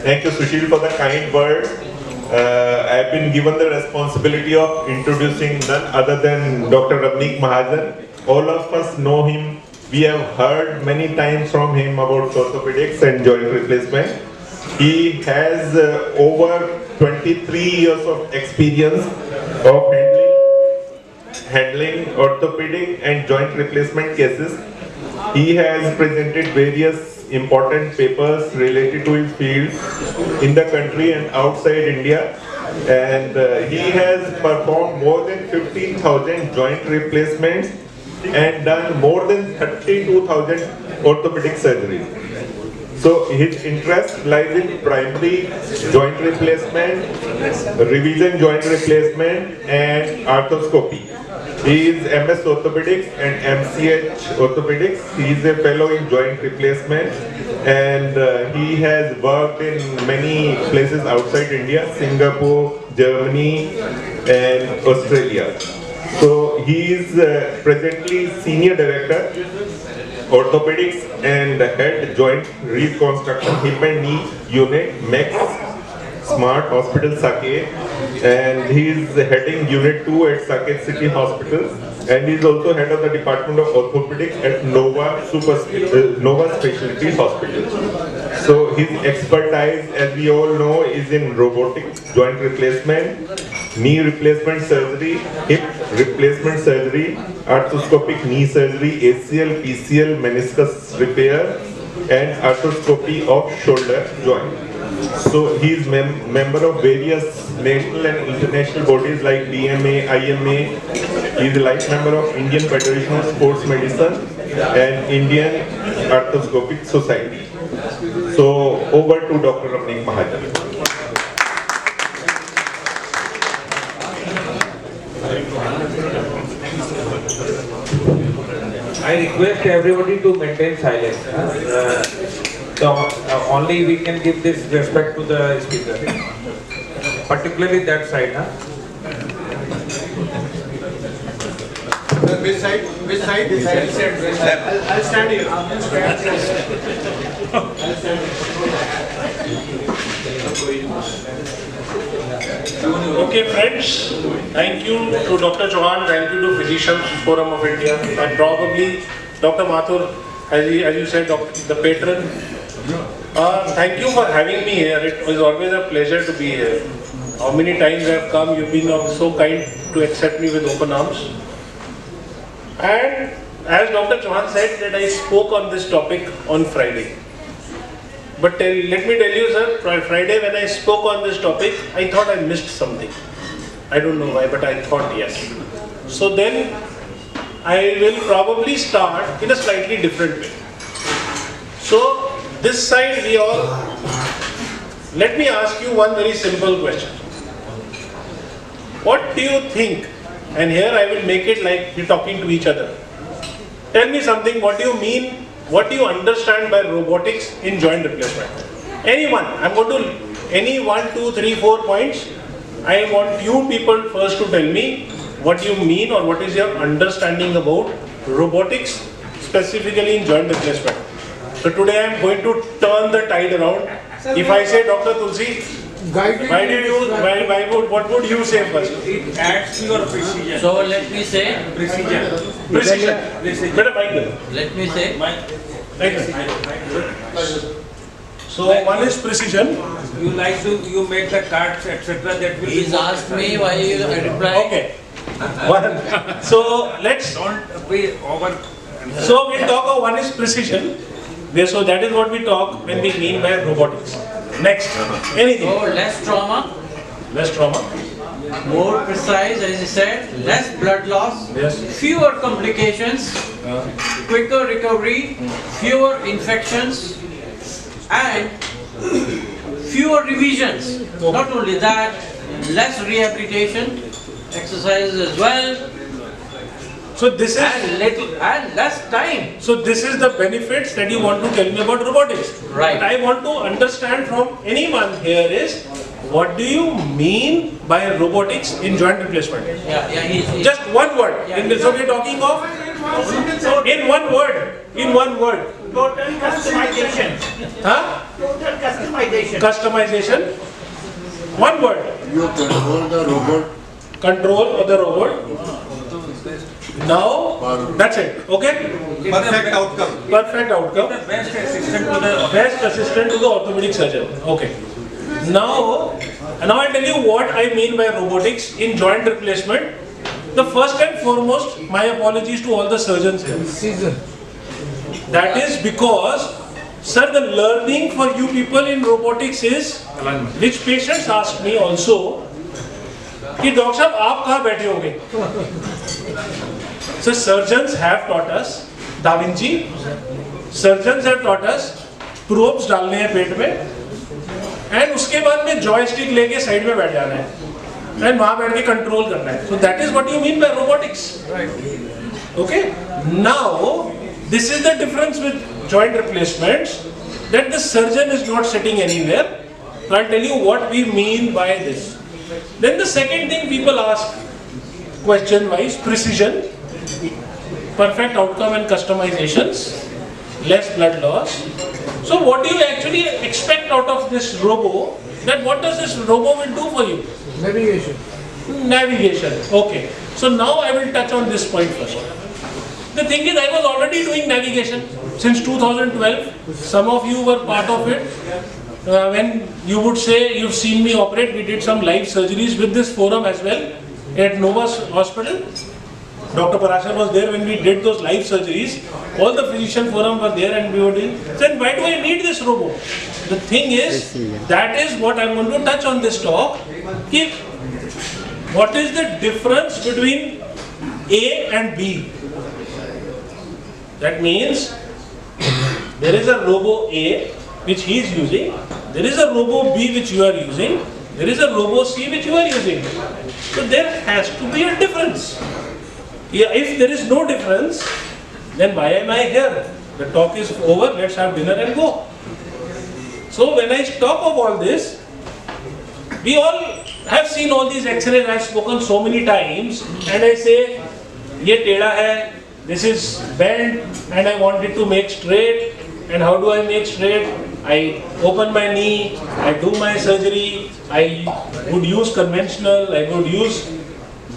Thank you, Sushil, for the kind word. I have been given the responsibility of introducing none other than Dr. Ramneek Mahajan. All of us know him. We have heard many times from him about orthopedics and joint replacement. He has over 23 years of experience of handling orthopedic and joint replacement cases. He has presented various important papers related to his field in the country and outside India, and he has performed more than 15,000 joint replacements and done more than 32,000 orthopedic surgeries. So his interest lies in primary joint replacement, revision joint replacement, and arthroscopy. He is MS Orthopedics and MCH Orthopedics. He is a fellow in joint replacement, and he has worked in many places outside India, Singapore, Germany, and Australia. So he is presently Senior Director, Orthopedics and Head Joint Reconstruction Hip and Knee Unit, MEX, Smart Hospital Saket, and he is heading Unit 2 at Saket City Hospital, and he is also head of the Department of Orthopedics at Nova Specialty Hospital. So his expertise, as we all know, is in robotics, joint replacement, knee replacement surgery, hip replacement surgery, arthroscopic knee surgery, ACL, PCL, meniscus repair, and arthroscopy of shoulder joint. So he is member of various national and international bodies like DMA, IMA. He is a life member of Indian Federation of Sports Medicine and Indian Arthroscopic Society. So over to Dr. Ramneek Mahajan. I request everybody to maintain silence. Only we can give this respect to the speaker, particularly that side. Which side? Which side? This side. I'll stand here. Okay, friends, thank you to Dr. Chauhan, thank you to Physicians Forum of India, and probably Dr. Mathur, as you said, the patron. Thank you for having me here. It was always a pleasure to be here. How many times I have come, you've been so kind to accept me with open arms. And as Dr. Chauhan said, that I spoke on this topic on Friday. But let me tell you, sir, Friday when I spoke on this topic, I thought I missed something. I don't know why, but I thought yes. So then I will probably start in a slightly different way. So this side let me ask you one very simple question. What do you think? And here I will make it like we're talking to each other. Tell me something, what do you mean, what do you understand by robotics in joint replacement? Anyone, I'm going to, any 1, 2, 3, 4 points. I want you people first to tell me what you mean or what is your understanding about robotics, specifically in joint replacement. So today I am going to turn the tide around. If I say Dr. Tulsi, what would you say first? It adds to your precision. So let me say Precision. Better mic. Let me say. So one is precision. You make the cards, etc. That will. He's asked me why you reply. Okay. One. So let's. Don't be over. So we'll talk about one is precision. So that is what we talk when we mean by robotics. Next, anything. So less trauma. Less trauma. More precise, as you said. Less blood loss. Yes. Fewer complications. Quicker recovery. Fewer infections. And fewer revisions. Okay. Not only that, less rehabilitation, exercises as well. So this is and less time. So this is the benefits that you want to tell me about robotics. Right. But I want to understand from anyone here is what do you mean by robotics in joint replacement? He's Just one word. Yeah. So we're talking of in one word. In one word. Total customization. Huh? Total customization. Customization. Customization. One word. You control the robot. Control of the robot. Now, that's it. Okay? Perfect outcome. Perfect outcome. Best assistant to the Best assistant to the orthopedic surgeon. Okay. Now I'll tell you what I mean by robotics in joint replacement. The first and foremost, my apologies to all the surgeons here. That is because, sir, the learning for you people in robotics is, which patients ask me also, कि doctor साहब आप कहाँ बैठे होंगे? So surgeons have taught us, Da Vinci, surgeons have taught us probes डालने हैं पेट में, and उसके बाद में joystick लेके साइड में बैठ जाना है, and वहाँ बैठ के कंट्रोल करना है. So that is what you mean by robotics. Okay. Now this is the difference with joint replacements, that the surgeon is not sitting anywhere. So I'll tell you what we mean by this. Then the second thing people ask, question wise, precision, perfect outcome and customizations, less blood loss. So what do you actually expect out of this robo? That what does this robo will do for you? Navigation. Navigation. Okay. So now I will touch on this point first. The thing is, I was already doing navigation since 2012. Some of you were part of it. When you would say you've seen me operate, we did some live surgeries with this forum as well at Nova's hospital. Dr. Parashar was there when we did those live surgeries. All the physician forum were there and we were doing. Then why do I need this robo? The thing is, that is what I'm going to touch on this talk. What is the difference between A and B? That means there is a robo A which he is using, there is a robo B which you are using, there is a robo C which you are using. So there has to be a difference. If there is no difference, then why am I here? The talk is over, let's have dinner and go. So when I talk of all this, we all have seen all these X-rays, I have spoken so many times, and I say, ye teda hai, this is bent, and I want it to make straight. And how do I make straight? I open my knee, I do my surgery, I would use conventional, I would use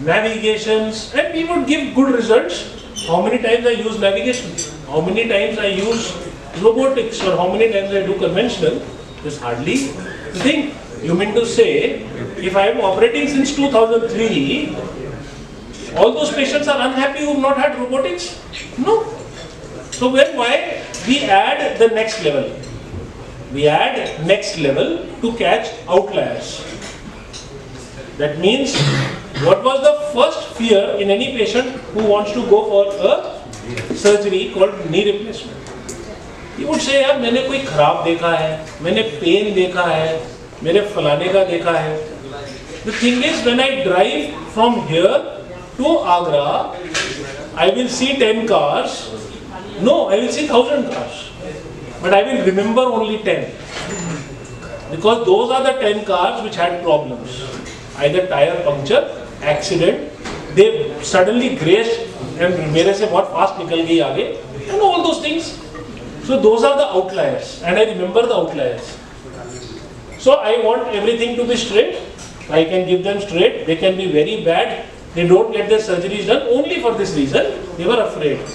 navigations, and we would give good results. How many times I use navigation? How many times I use robotics, or how many times I do conventional? There's hardly a thing. You mean to say, if I am operating since 2003, all those patients are unhappy who have not had robotics? No. So why we add the next level? We add next level to catch outliers. That means, what was the first fear in any patient who wants to go for a surgery called knee replacement? He would say, यार मैंने कोई खराब देखा है, मैंने pen देखा है, मैंने फलाने का देखा है. The thing is, when I drive from here to Agra, I will see 10 cars. No, I will see 1,000 cars. But I will remember only 10. Because those are the 10 cars which had problems. Either tire puncture, accident, they suddenly grazed and मेरे से बहुत fast निकल गई आगे, and all those things. So those are the outliers, and I remember the outliers. So I want everything to be straight. I can give them straight. They can be very bad. They don't get their surgeries done only for this reason. They were afraid.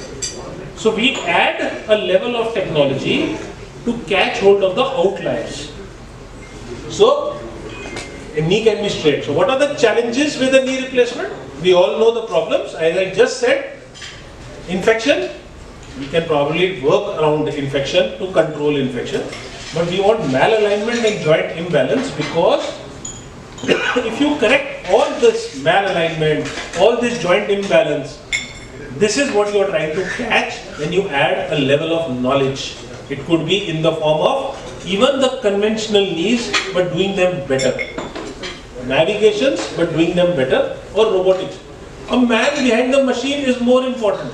So we add a level of technology to catch hold of the outliers. So a knee can be straight. So what are the challenges with a knee replacement? We all know the problems. As I just said, infection. We can probably work around the infection to control infection. But we want malalignment and joint imbalance, because if you correct all this malalignment, all this joint imbalance, this is what you are trying to catch when you add a level of knowledge. It could be in the form of even the conventional knees, but doing them better. Navigations, but doing them better, or robotics. A man behind the machine is more important.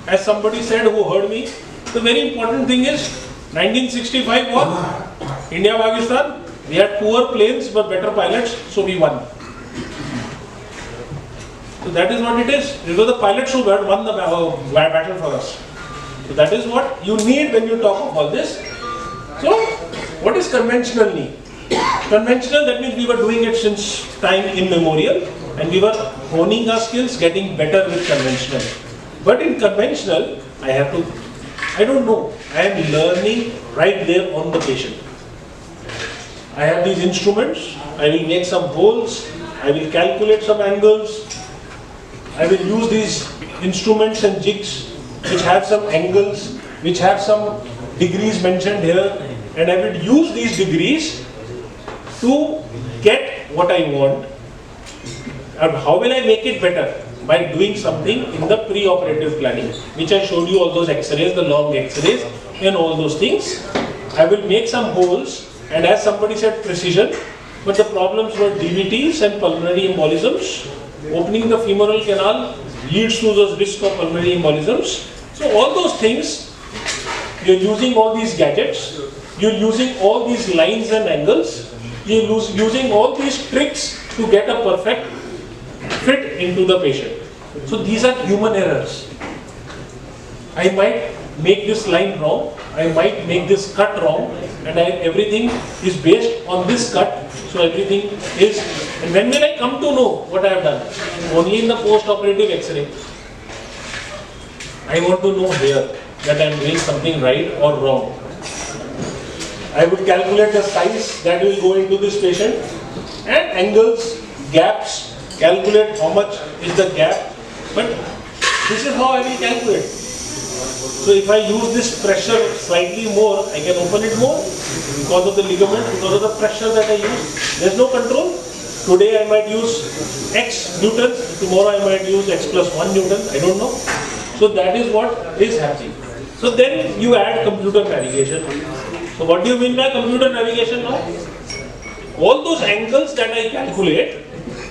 As somebody said who heard me, the very important thing is 1965 was India Pakistan. We had poor planes but better pilots, so we won. So that is what it is. It was the pilots who won the battle for us. So that is what you need when you talk of all this. So What is conventional knee? Conventional, that means we were doing it since time immemorial and we were honing our skills, getting better with conventional. But in conventional, I don't know, I am learning right there on the patient. I have these instruments, I will make some holes, I will calculate some angles, I will use these instruments and jigs which have some angles, which have some degrees mentioned here, and I will use these degrees to get what I want. And how will I make it better? By doing something in the pre-operative planning, which I showed you, all those x-rays, the long x-rays and all those things. I will make some holes, and as somebody said, precision, but the problems were DVTs and pulmonary embolisms. Opening the femoral canal leads to those risks of pulmonary embolisms. So all those things, you're using all these gadgets, you're using all these lines and angles, you're using all these tricks to get a perfect fit into the patient. So these are human errors. I might make this line wrong, I might make this cut wrong, and everything is based on this cut. So everything is, and when will I come to know what I have done? Only in the post-operative X-ray. I want to know here that I am doing something right or wrong. I would calculate the size that will go into this patient and angles, gaps, calculate how much is the gap, but this is how I will calculate. So if I use this pressure slightly more, I can open it more because of the ligament, because of the pressure that I use. There's no control. Today I might use X newtons, tomorrow I might use X plus 1 newton, I don't know. So that is what is happening. So then you add computer navigation. So what do you mean by computer navigation now? All those angles that I calculate,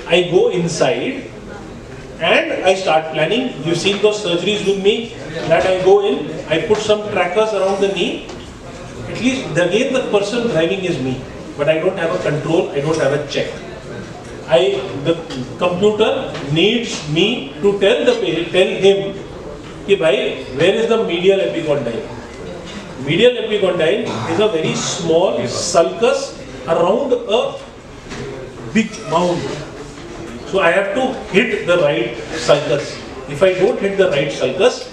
I go inside and I start planning. You've seen those surgeries with me that I go in, I put some trackers around the knee. At least again the person driving is me, but I don't have a control, I don't have a check. The computer needs me to tell him, कि भाई, where is the medial epicondyle? Medial epicondyle is a very small sulcus around a big mound. So I have to hit the right sulcus. If I don't hit the right sulcus,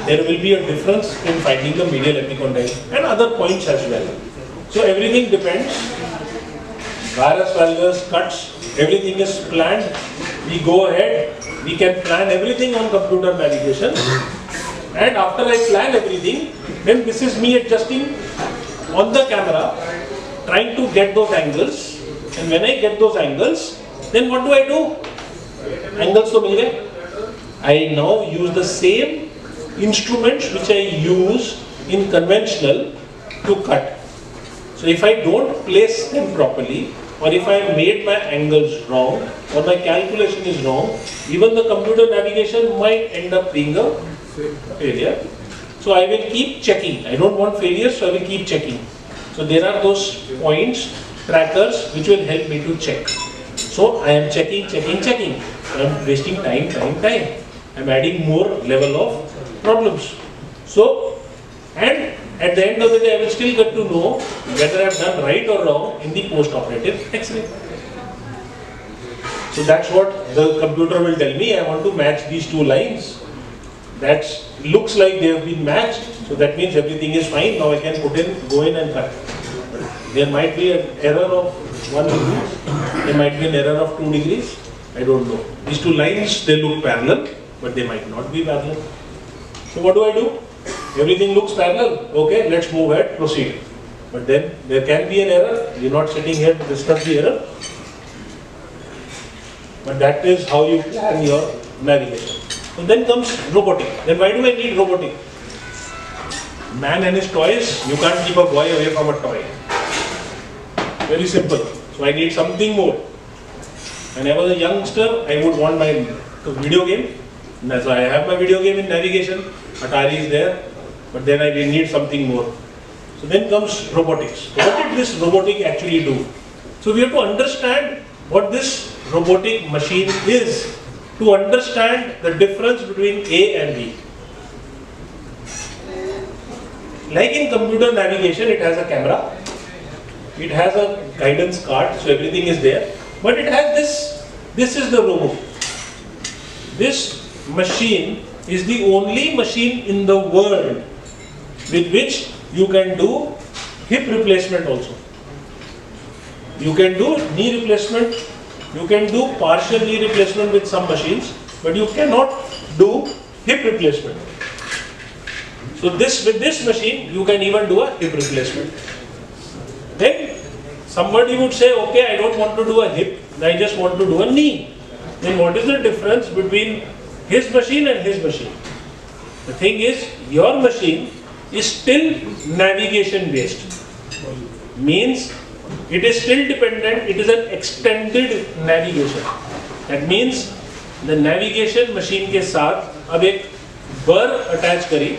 there will be a difference in finding the medial epicondyle and other points as well. So everything depends. Varus valgus, cuts, everything is planned. We go ahead, we can plan everything on computer navigation. And after I plan everything, then this is me adjusting on the camera, trying to get those angles. And when I get those angles, then what do I do? Angles to mil gaye. I now use the same instruments which I use in conventional to cut. So if I don't place them properly, or if I made my angles wrong, or my calculation is wrong, even the computer navigation might end up being a failure. So I will keep checking. I don't want failures, so I will keep checking. So there are those points, trackers, which will help me to check. So I am checking. I am wasting time. I am adding more level of problems. So, and at the end of the day, I will still get to know whether I have done right or wrong in the post-operative X-ray. So that's what the computer will tell me. I want to match these two lines. That looks like they have been matched. So that means everything is fine. Now I can go in and cut. There might be an error of 1 degree. There might be an error of 2 degrees. I don't know. These two lines, they look parallel, but they might not be parallel. So what do? Everything looks parallel. Okay, let's move ahead, proceed. But then there can be an error. You're not sitting here to discuss the error. But that is how you plan your navigation. So then comes robotic. Then why do I need robotic? Man and his toys, you can't keep a boy away from a toy. Very simple. So I need something more. When I was a youngster, I would want my video game. So I have my video game in navigation. Atari is there. But then I will need something more. So then comes robotics. What did this robotic actually do? So we have to understand what this robotic machine is to understand the difference between A and B. Like in computer navigation, it has a camera. it has a guidance card, so everything is there. But it has this is the robo. This machine is the only machine in the world with which you can do hip replacement also. You can do knee replacement, you can do partial knee replacement with some machines, but you cannot do hip replacement. So with this machine, you can even do a hip replacement. Then somebody would say, okay, I don't want to do a hip, I just want to do a knee. Then what is the difference between his machine and his machine? The thing is, your machine is still navigation based. Means it is still dependent, it is an extended navigation. That means the navigation machine के साथ अब एक burr attach करी.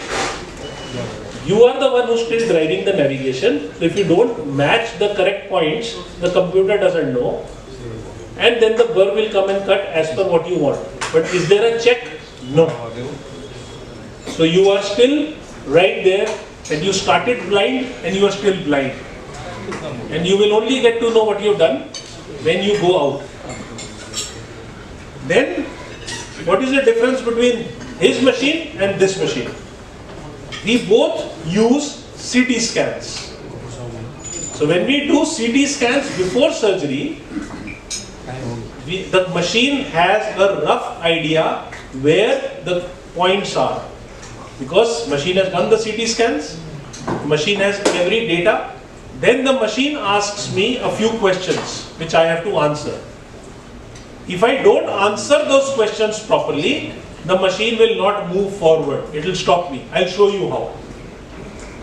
You are the one who's still driving the navigation. So if you don't match the correct points, the computer doesn't know. And then the burr will come and cut as per what you want. But is there a check? No. So you are still right there, and you started blind and you are still blind. And you will only get to know what you've done when you go out. Then, what is the difference between his machine and this machine? We both use CT scans. So when we do CT scans before surgery, the machine has a rough idea where the points are. Because machine has done the CT scans, machine has every data, then the machine asks me a few questions which I have to answer. If I don't answer those questions properly, the machine will not move forward. It will stop me. I'll show you how.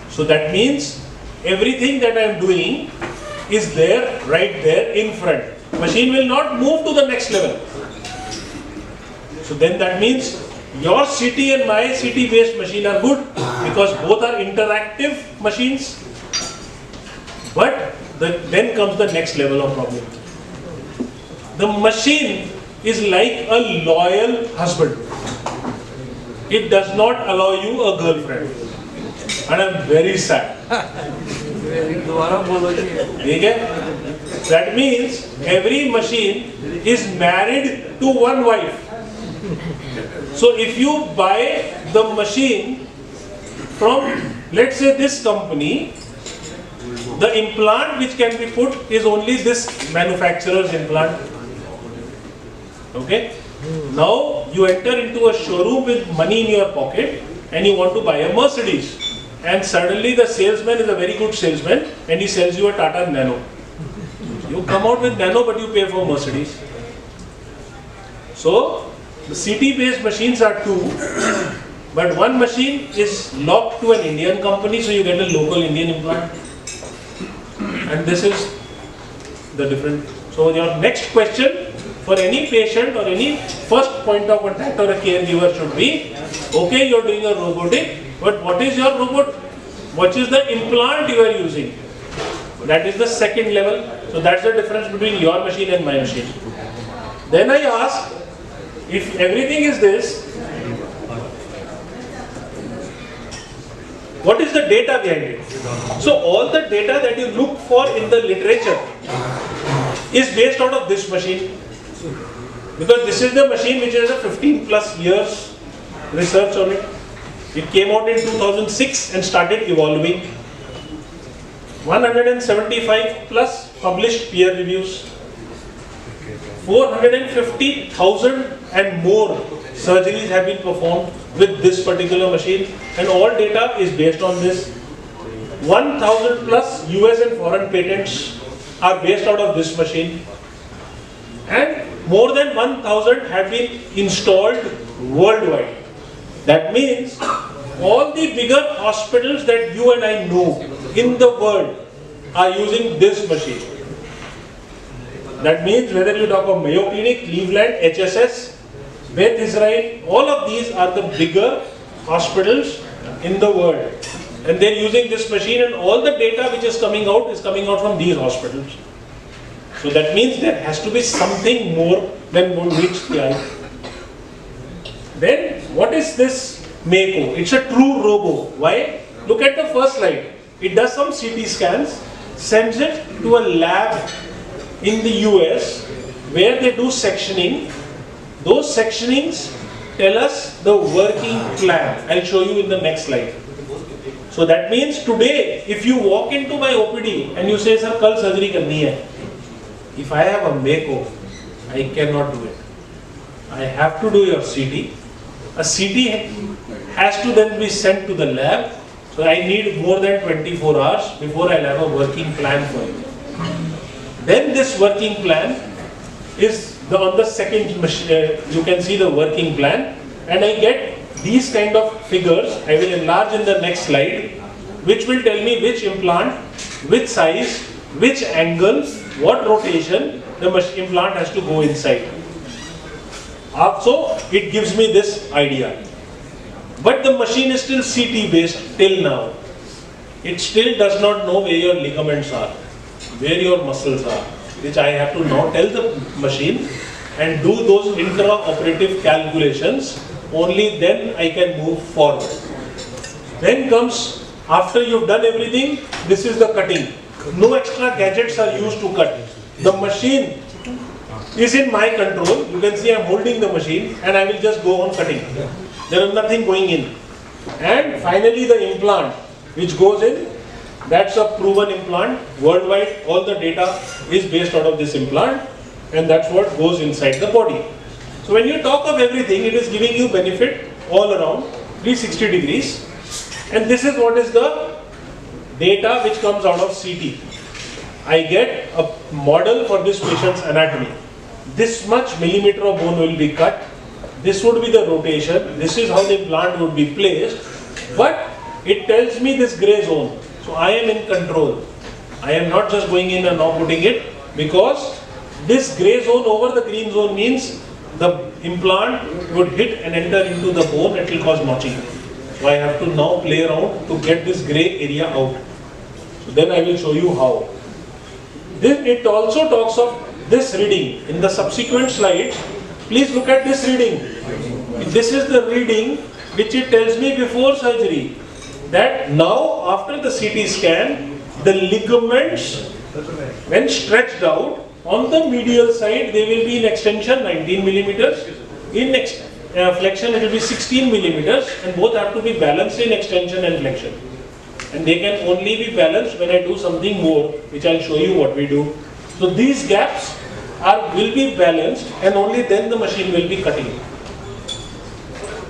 So that means everything that I am doing is there, right there in front. Machine will not move to the next level. So then that means your CT and my CT based machine are good because both are interactive machines. But then comes the next level of problem. The machine is like a loyal husband. It does not allow you a girlfriend. And I'm very sad. Okay? That means every machine is married to one wife. So if you buy the machine from, let's say, this company, the implant which can be put is only this manufacturer's implant. Okay? Now you enter into a showroom with money in your pocket and you want to buy a Mercedes. And suddenly the salesman is a very good salesman and he sells you a Tata Nano. You come out with Nano but you pay for Mercedes. So the CT based machines are two, but one machine is locked to an Indian company, so you get a local Indian implant. And this is the different. So your next question for any patient or any first point of contact or a caregiver should be, okay, you're doing a robotic, but what is your robot? What is the implant you are using? That is the second level. So that's the difference between your machine and my machine. Then I ask, if everything is this, what is the data behind it? So all the data that you look for in the literature is based out of this machine. Because this is the machine which has a 15 plus years research on it. It came out in 2006 and started evolving. 175 plus published peer reviews. 450,000 and more surgeries have been performed with this particular machine, and all data is based on this. 1,000 plus US and foreign patents are based out of this machine, and more than 1,000 have been installed worldwide. That means all the bigger hospitals that you and I know in the world are using this machine. That means whether you talk of Mayo Clinic, Cleveland, HSS, Beth Israel, all of these are the bigger hospitals in the world. And they're using this machine, and all the data which is coming out from these hospitals. So that means there has to be something more than what meets the eye. Then what is this Mako? It's a true robo. Why? Look at the first slide. It does some CT scans. sends it to a lab in the US where they do sectioning. Those sectionings tell us the working plan. I'll show you in the next slide. So that means today, if you walk into my OPD and you say, sir, kal surgery karni hai. If I have a Mako, I cannot do it. I have to do your CT. A CT has to then be sent to the lab. So I need more than 24 hours before I'll have a working plan for you. Then this working plan is on the second machine. You can see the working plan, and I get these kind of figures. I will enlarge in the next slide, which will tell me which implant, which size, which angle, what rotation the implant has to go inside. So it gives me this idea. But the machine is still CT based till now. It still does not know where your ligaments are, where your muscles are, which I have to now tell the machine and do those intra-operative calculations. Only then I can move forward. Then comes, after you've done everything, this is the cutting. No extra gadgets are used to cut. The machine is in my control. You can see I'm holding the machine and I will just go on cutting. There is nothing going in. And finally the implant which goes in, that's a proven implant. Worldwide all the data is based out of this implant, and that's what goes inside the body. So when you talk of everything, it is giving you benefit all around 360 degrees. And this is what is the data which comes out of CT. I get a model for this patient's anatomy. This much millimeter of bone will be cut. This would be the rotation. This is how the implant would be placed. But it tells me this gray zone. So I am in control. I am not just going in and now putting it, because this gray zone over the green zone means the implant would hit and enter into the bone. It will cause notching. So I have to now play around to get this gray area out. So then I will show you how. Then it also talks of this reading. In the subsequent slides, please look at this reading. This is the reading which it tells me before surgery, that now after the CT scan, the ligaments, when stretched out, on the medial side they will be in extension 19 millimeters, in flexion it will be 16 millimeters, and both have to be balanced in extension and flexion. And they can only be balanced when I do something more, which I'll show you what we do. So these gaps will be balanced, and only then the machine will be cutting.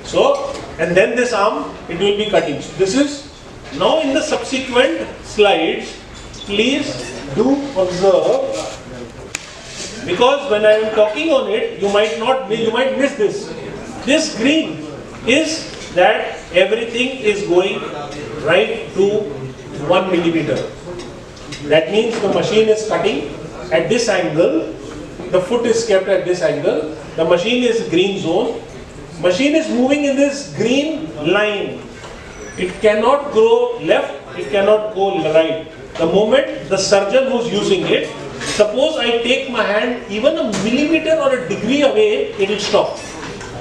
So, and then this arm, it will be cutting. So this is, now in the subsequent slides, please do observe, because when I am talking on it, you might miss this. This green is that everything is going right to 1 millimeter. That means the machine is cutting at this angle, the foot is kept at this angle, the machine is green zone, machine is moving in this green line. It cannot go left, it cannot go right. The moment the surgeon who's using it, suppose I take my hand even a millimeter or a degree away, it will stop.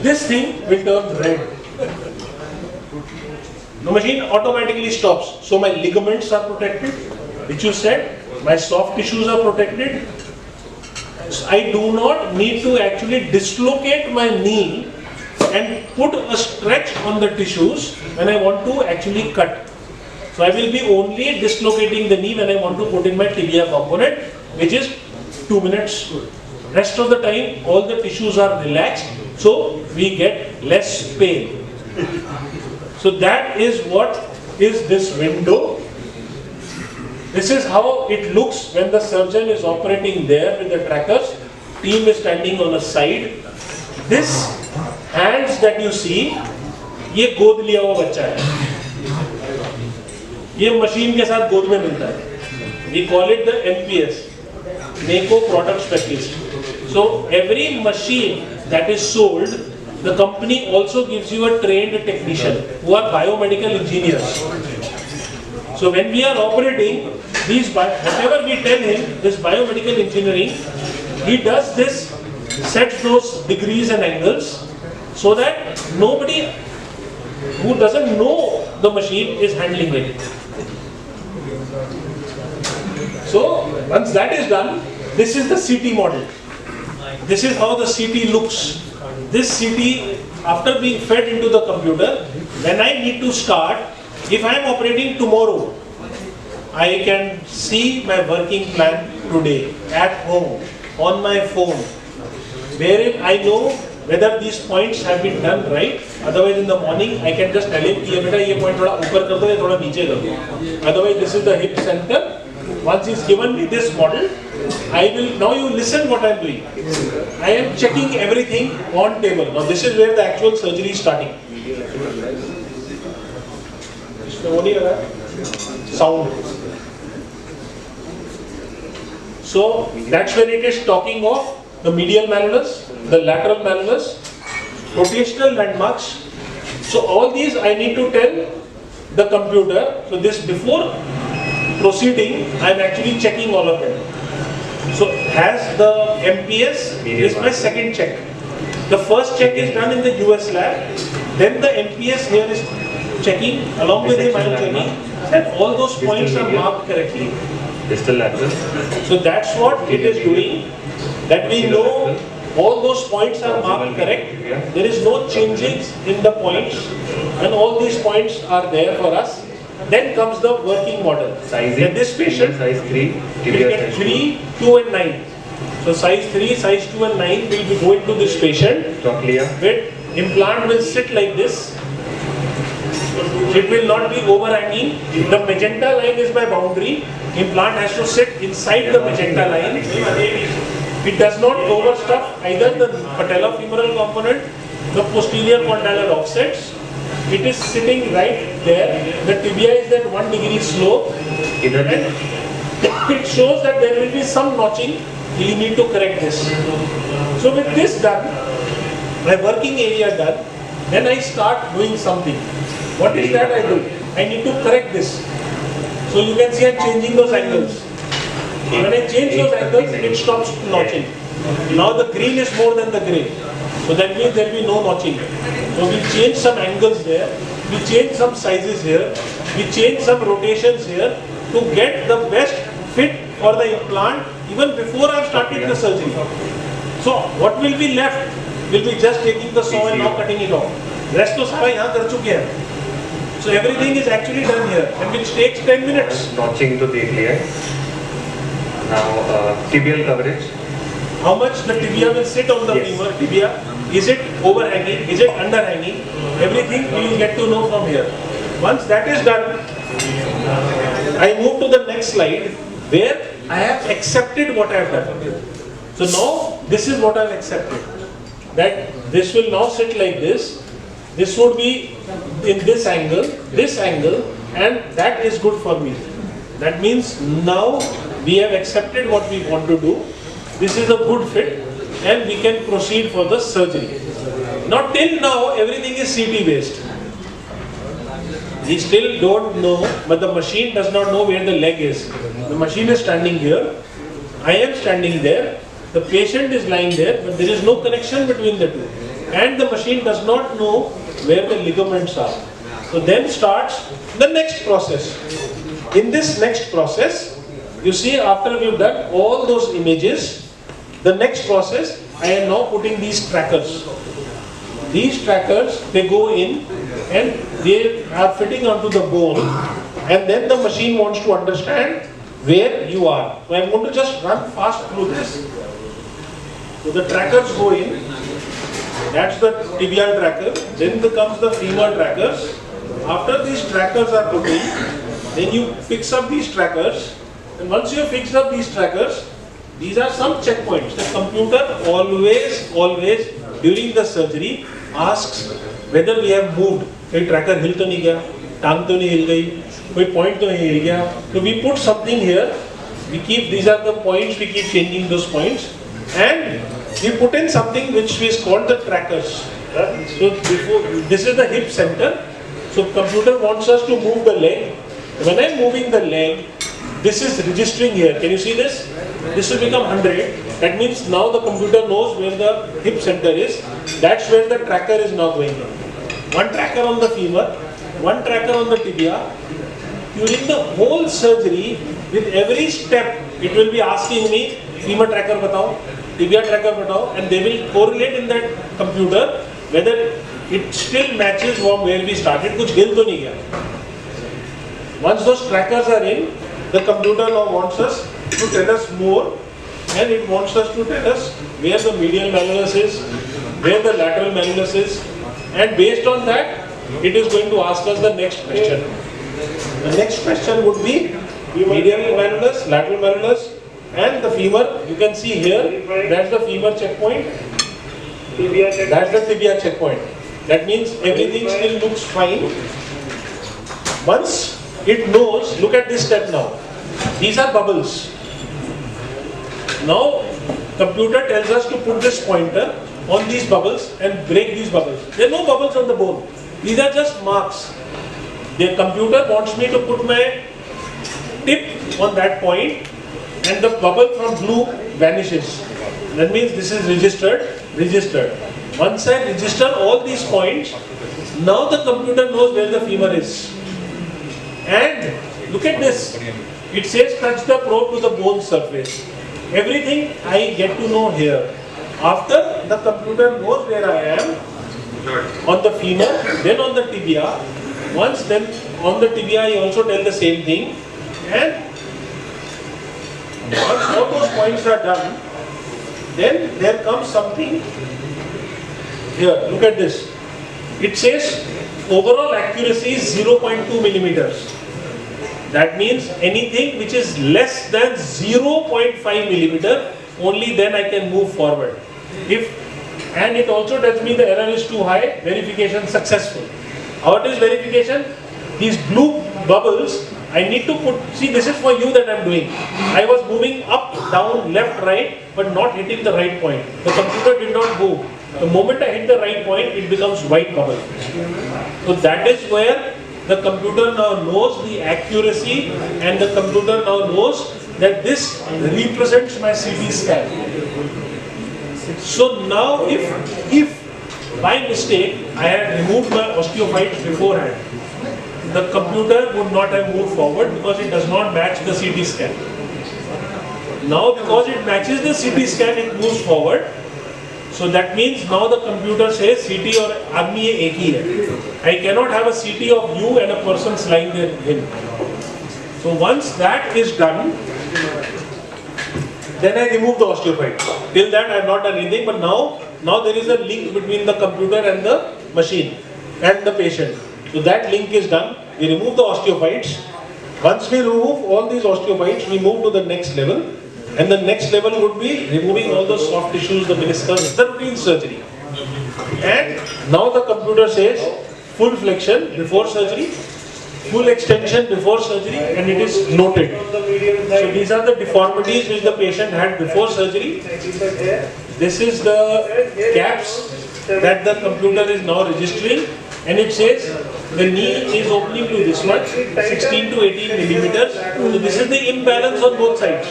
This thing will turn red. The machine automatically stops. So my ligaments are protected, which you said, my soft tissues are protected. I do not need to actually dislocate my knee and put a stretch on the tissues when I want to actually cut. So I will be only dislocating the knee when I want to put in my tibia component, which is 2 minutes. Rest of the time all the tissues are relaxed, so we get less pain. So that is what is this window. This is how it looks when the surgeon is operating there with the trackers. Team is standing on a side. This hands that you see, ये गोद लिया हुआ बच्चा है. ये machine के साथ गोद में मिलता है. We call it the MPS, Mako Product Specialist. So every machine that is sold, the company also gives you a trained technician who are biomedical engineers. So when we are operating, whatever we tell him, this biomedical engineering, he does this, sets those degrees and angles, so that nobody who doesn't know the machine is handling it. So once that is done, this is the CT model. This is how the CT looks. This CT, after being fed into the computer, when I need to start, if I am operating tomorrow, I can see my working plan today at home on my phone, wherein I know whether these points have been done right. Otherwise, in the morning, I can just tell him कि ये बेटा ये point थोड़ा ऊपर कर दो या थोड़ा नीचे कर दो. Otherwise, this is the hip center. Once he's given me this model, I will, now you listen what I am doing. I am checking everything on table. Now this is where the actual surgery is starting. Sound. So that's when it is talking of the medial malleus, the lateral malleus, rotational landmarks. So all these I need to tell the computer. So this before proceeding, I am actually checking all of them. So has the MPS is my second check. The first check is done in the US lab. Then the MPS here is checking along with him I am checking, and all those points are marked correctly. Distal lateral. So that's what it is doing. That we know all those points are marked correct. There is no changes in the points, and all these points are there for us. Then comes the working model. Sizing. This patient size 3, will get 3, 2 and 9. So size 3, size 2 and 9 will be going to this patient. Trochlea. With implant will sit like this. It will not be overhanging. The magenta line is my boundary. Implant has to sit inside the magenta line. It does not overstuff either the patellofemoral component, the posterior condylar offsets. It is sitting right there. The tibia is at 1 degree slope. And it shows that there will be some notching. You need to correct this. So with this done, my working area done, then I start doing something. What is that I do? I need to correct this. So you can see I'm changing those angles. When I change those angles, it stops notching. Now the green is more than the gray. So that means there will be no notching. So we change some angles there, we change some sizes here, we change some rotations here to get the best fit for the implant even before I have started the surgery. So what will be left will be just taking the saw and now cutting it off. Rest to सारा यहाँ कर चुके हैं. So everything is actually done here, and which takes 10 minutes. Notching to देख लिया है. Now tibial coverage. How much the tibia will sit on the femur tibia? Is it overhanging? Is it underhanging? Everything we will get to know from here. Once that is done, I move to the next slide where I have accepted what I have done. So now this is what I have accepted. That this will now sit like this. This would be in this angle, and that is good for me. That means now we have accepted what we want to do. This is a good fit, and we can proceed for the surgery. Now till now everything is CT based. We still don't know, but the machine does not know where the leg is. The machine is standing here, I am standing there, the patient is lying there, but there is no connection between the two. And the machine does not know where the ligaments are. So then starts the next process. In this next process, you see after we've done all those images, the next process, I am now putting these trackers. These trackers, they go in and they are fitting onto the bone, and then the machine wants to understand where you are. So I am going to just run fast through this. So the trackers go in, that's the tibial tracker, then comes the femur trackers. After these trackers are put in, then you fix up these trackers, and once you have fixed up these trackers, these are some checkpoints. The computer always during the surgery asks whether we have moved. कोई tracker हिल तो नहीं गया, टांग तो नहीं हिल गई, कोई point तो नहीं हिल गया. So we put something here. We keep, these are the points, we keep changing those points, and we put in something which is called the trackers. So before, this is the hip center. So computer wants us to move the leg. When I'm moving the leg, this is registering here. Can you see this? This will become 100. That means now the computer knows where the hip center is. That's where the tracker is now going in. One tracker on the femur, one tracker on the tibia. During the whole surgery, with every step, it will be asking me, femur tracker batao, tibia tracker batao, and they will correlate in that computer whether it still matches from where we started. Kuch hil to nahi gaya. Once those trackers are in, the computer now wants us to tell us more, and it wants us to tell us where the medial malleolus is, where the lateral malleolus is, and based on that, it is going to ask us the next question. The next question would be medial malleolus, lateral malleolus, and the femur. You can see here, that's the femur checkpoint, that's the tibia checkpoint. That means everything still looks fine. Once it knows, look at this step now. These are bubbles. Now, computer tells us to put this pointer on these bubbles and break these bubbles. There are no bubbles on the bone. These are just marks. The computer wants me to put my tip on that point, and the bubble from blue vanishes. That means this is registered. Once I register all these points, now the computer knows where the femur is. And look at this. It says touch the probe to the bone surface. Everything I get to know here. After the computer knows where I am, on the femur, then on the tibia. Once then on the tibia, I also tell the same thing. And once all those points are done, then there comes something here. Look at this. It says overall accuracy is 0.2 millimeters. That means anything which is less than 0.5 millimeter, only then I can move forward. And it also tells me the error is too high, verification successful. How it is verification? These blue bubbles, I need to put, see this is for you that I am doing. I was moving up, down, left, right, but not hitting the right point. The computer did not move. The moment I hit the right point, it becomes white bubble. So that is where the computer now knows the accuracy, and the computer now knows that this represents my CT scan. So now if by mistake I had removed my osteophytes beforehand, the computer would not have moved forward because it does not match the CT scan. Now because it matches the CT scan, it moves forward. So that means now the computer says CT or आदमी ये एक ही है. I cannot have a CT of you and a person lying there with him. So once that is done, then I remove the osteophyte. Till that I have not done anything, but now there is a link between the computer and the machine and the patient. So that link is done. We remove the osteophytes. Once we remove all these osteophytes, we move to the next level. And the next level would be removing all the soft tissues, the meniscus, the routine surgery. And now the computer says full flexion before surgery, full extension before surgery, and it is noted. So these are the deformities which the patient had before surgery. This is the gaps that the computer is now registering, and it says the knee is opening to this much, 16 to 18 millimeters. So this is the imbalance on both sides.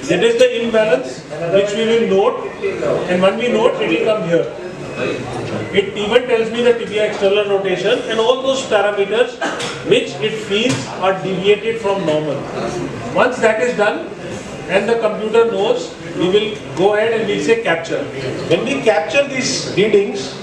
That is the imbalance which we will note, and when we note, it will come here. It even tells me the tibia external rotation and all those parameters which it feels are deviated from normal. Once that is done and the computer knows, we will go ahead and we'll say capture. When we capture these readings,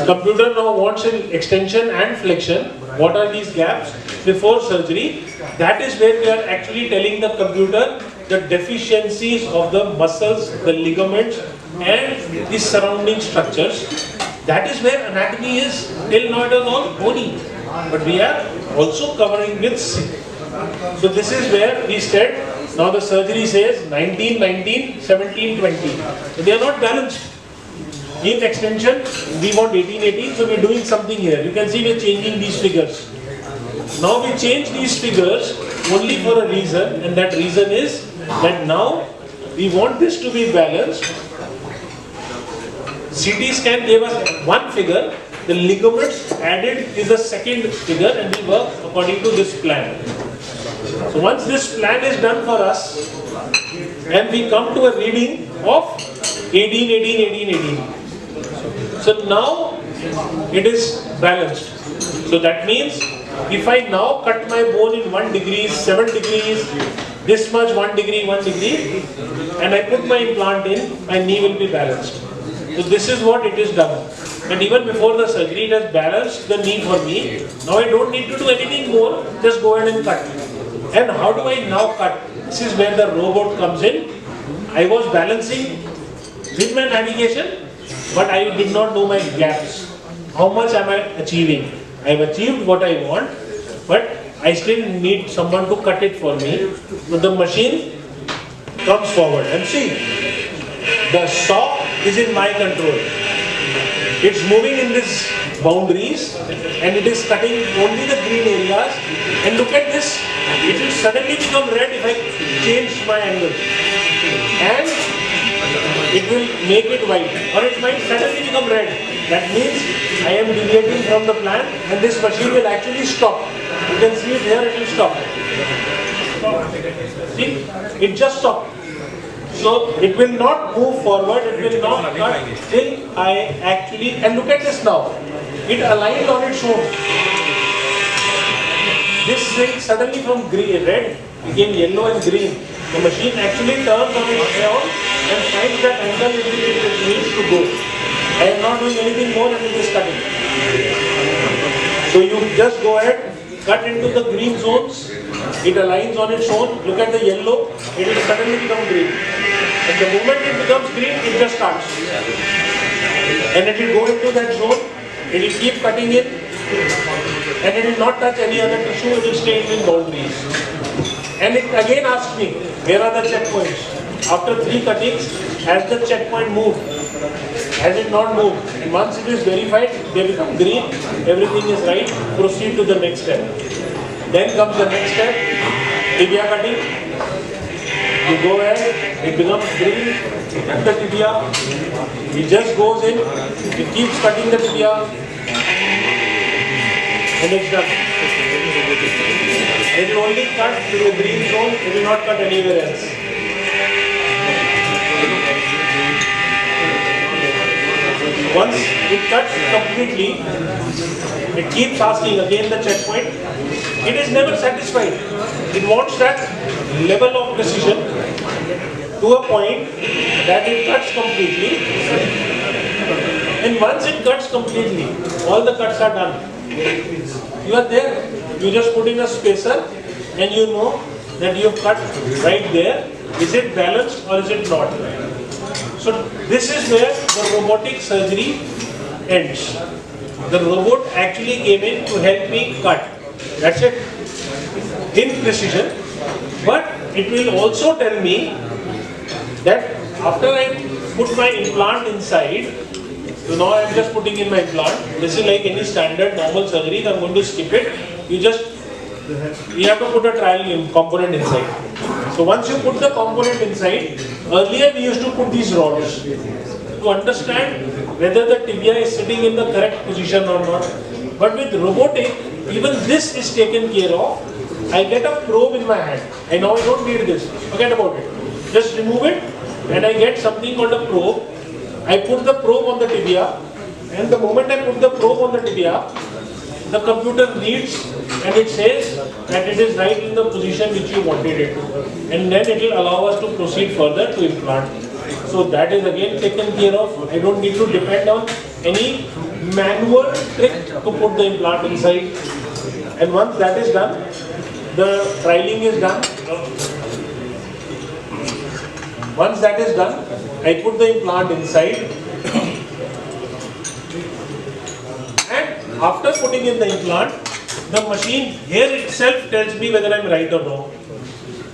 computer now wants an extension and flexion. What are these gaps before surgery? That is where we are actually telling the computer the deficiencies of the muscles, the ligaments, and the surrounding structures. That is where anatomy is. Till now it is all bony, but we are also covering with. So this is where we said. Now the surgery says 19, 19, 17, 20. So they are not balanced. In extension, we want 18, 18, so we are doing something here. You can see we are changing these figures. Now we change these figures only for a reason, and that reason is that now we want this to be balanced. CT scan gave us one figure, the ligaments added is a second figure, and we work according to this plan. So once this plan is done for us, and we come to a reading of 18, 18, 18, 18. So now it is balanced. So that means if I now cut my bone in 1 degree, 7 degrees, this much 1 degree, 1 degree, and I put my implant in, my knee will be balanced. So this is what it is done. And even before the surgery, it has balanced the knee for me. Now I don't need to do anything more, just go ahead and cut. And how do I now cut? This is where the robot comes in. I was balancing with my navigation, but I did not know my gaps. How much am I achieving? I have achieved what I want, but I still need someone to cut it for me. So the machine comes forward and see, the saw is in my control. It's moving in these boundaries and it is cutting only the green areas. And look at this, it will suddenly become red if I change my angle. And it will make it white, or it might suddenly become red. That means I am deviating from the plan and this machine will actually stop. You can see it here, it will stop. See, it just stopped. So it will not move forward, it will not cut till I actually, and look at this now. It aligned on its own. This thing suddenly from green, red became yellow and green. The machine actually turns on its own and finds that angle in which it needs to go. I am not doing anything more and it is cutting. So you just go ahead, cut into the green zones, it aligns on its own, look at the yellow, it will suddenly become green. And the moment it becomes green, it just starts. And it will go into that zone, it will keep cutting it, and it will not touch any other tissue, it will stay in boundaries. And it again asks me, where are the checkpoints? After 3 cuttings, has the checkpoint moved? Has it not moved? And once it is verified, they become green, everything is right, proceed to the next step. Then comes the next step, tibia cutting. You go ahead, it becomes green, you cut the tibia, it just goes in, it keeps cutting the tibia, and it's done. It will only cut to the green zone, it will not cut anywhere else. Once it cuts completely, it keeps asking again the checkpoint. It is never satisfied. It wants that level of precision to a point that it cuts completely. And once it cuts completely, all the cuts are done. You are there. You just put in a spacer and you know that you have cut right there. Is it balanced or is it not? So this is where the robotic surgery ends. The robot actually came in to help me cut. That's it. In precision. But it will also tell me that after I put my implant inside, so now I am just putting in my implant. This is like any standard normal surgery. I'm going to skip it. You have to put a trial component inside. So once you put the component inside, earlier we used to put these rods to understand whether the tibia is sitting in the correct position or not. But with robotic, even this is taken care of. I get a probe in my hand. I now don't need this. Forget about it. Just remove it and I get something called a probe. I put the probe on the tibia, and the moment I put the probe on the tibia, the computer reads and it says that it is right in the position which you wanted it to. And then it will allow us to proceed further to implant. So that is again taken care of. I don't need to depend on any manual trick to put the implant inside. And once that is done, the trialing is done. Once that is done, I put the implant inside. And after putting in the implant, the machine here itself tells me whether I am right or wrong.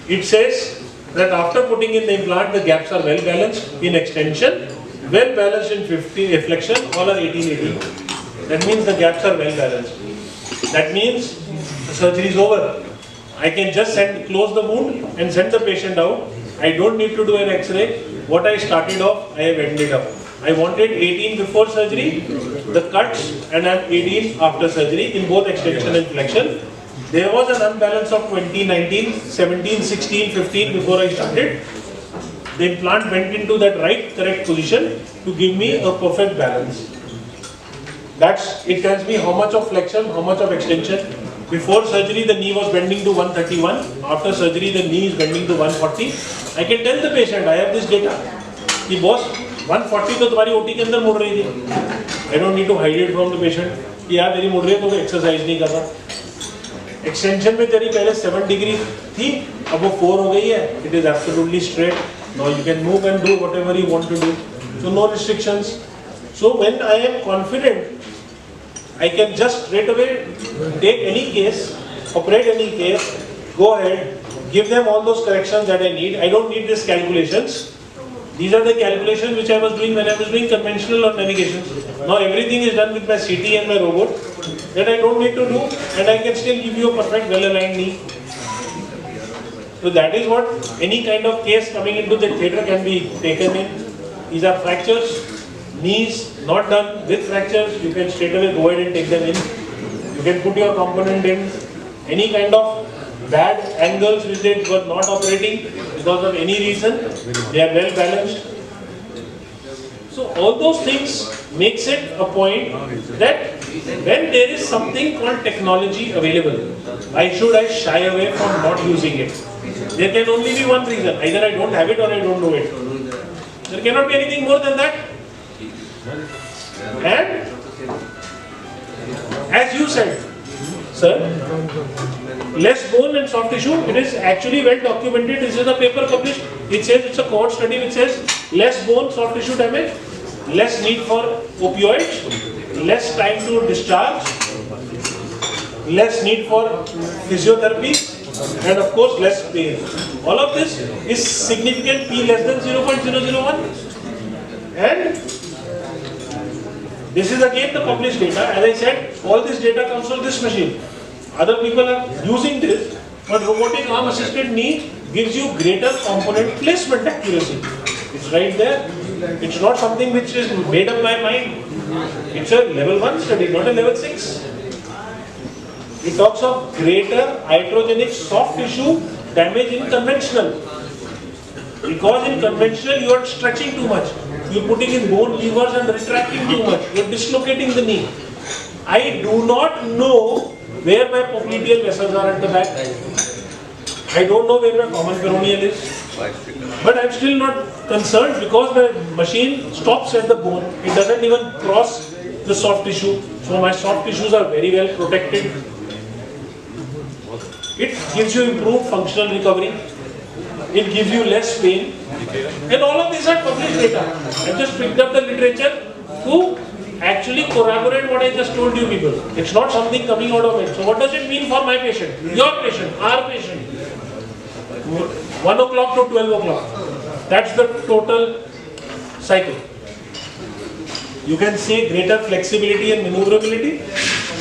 It says that after putting in the implant, the gaps are well balanced in extension, well balanced in 50 flexion, all are 18-18. That means the gaps are well balanced. That means the surgery is over. I can just close the wound and send the patient out. I don't need to do an X-ray. What I started off, I have ended up. I wanted 18 before surgery, the cuts, and I'm 18 after surgery in both extension and flexion. There was an unbalance of 20, 19, 17, 16, 15 before I started. The implant went into that correct position to give me a perfect balance. It tells me how much of flexion, how much of extension, Before surgery, the knee was bending to 131. After surgery, the knee is bending to 140. I can tell the patient, I have this data. कि boss, 140 तो तुम्हारी OT के अंदर मुड़ रही थी. I don't need to hide it from the patient. कि यार तेरी मुड़ रही है तो एक्सरसाइज नहीं कर रहा. Extension में तेरी पहले 7 डिग्री थी, अब वो 4 हो गई है. It is absolutely straight. Now you can move and do whatever you want to do. So no restrictions. So when I am confident, I can just straight away take any case, operate any case, go ahead, give them all those corrections that I need. I don't need these calculations. These are the calculations which I was doing when I was doing conventional or navigation. Now everything is done with my CT and my robot that I don't need to do, and I can still give you a perfect well-aligned knee. So that is what any kind of case coming into the theatre can be taken in. These are fractures, knees not done with fractures, you can straight away go ahead and take them in. You can put your component in. Any kind of bad angles which they were not operating because of any reason, they are well balanced. So all those things makes it a point that when there is something called technology available, why should I shy away from not using it? There can only be one reason, either I don't have it or I don't know it. There cannot be anything more than that. And as you said, sir, less bone and soft tissue, it is actually well documented. This is a paper published. It says it's a cohort study which says less bone, soft tissue damage, less need for opioids, less time to discharge, less need for physiotherapy, and of course less pain. All of this is significant P less than 0.001. And this is again the published data. As I said, all this data comes from this machine. Other people are using this, but robotic arm assisted knee gives you greater component placement accuracy. It's right there. It's not something which is made up by mind. It's a level 1 study, not a level 6. It talks of greater iatrogenic soft tissue damage in conventional. Because in conventional you are stretching too much. You're putting in bone levers and retracting too much. You're dislocating the knee. I do not know where my popliteal vessels are at the back. I don't know where my common peroneal is. But I'm still not concerned because the machine stops at the bone. It doesn't even cross the soft tissue. So my soft tissues are very well protected. It gives you improved functional recovery. It gives you less pain. And all of these are published data. I've just picked up the literature to actually corroborate what I just told you people. It's not something coming out of it. So what does it mean for my patient, your patient, our patient? 1 o'clock to 12 o'clock. That's the total cycle. You can say greater flexibility and maneuverability.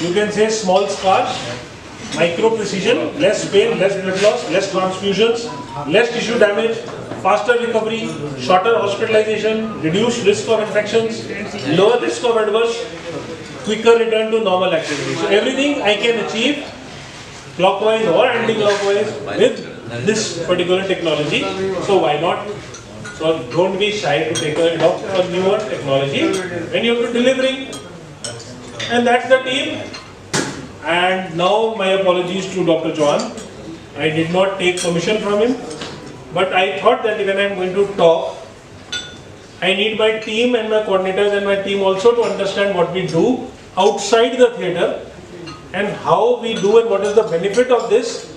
You can say small scars, micro precision, less pain, less blood loss, less transfusions, less tissue damage, faster recovery, shorter hospitalization, reduced risk of infections, lower risk of adverse, quicker return to normal activity. So everything I can achieve clockwise or anti-clockwise with this particular technology. So why not? So don't be shy to take a adopt a newer technology when you're delivering. And that's the team. And now my apologies to Dr. Chauhan. I did not take permission from him. But I thought that when I'm going to talk, I need my team and my coordinators and my team also to understand what we do outside the theatre and how we do and what is the benefit of this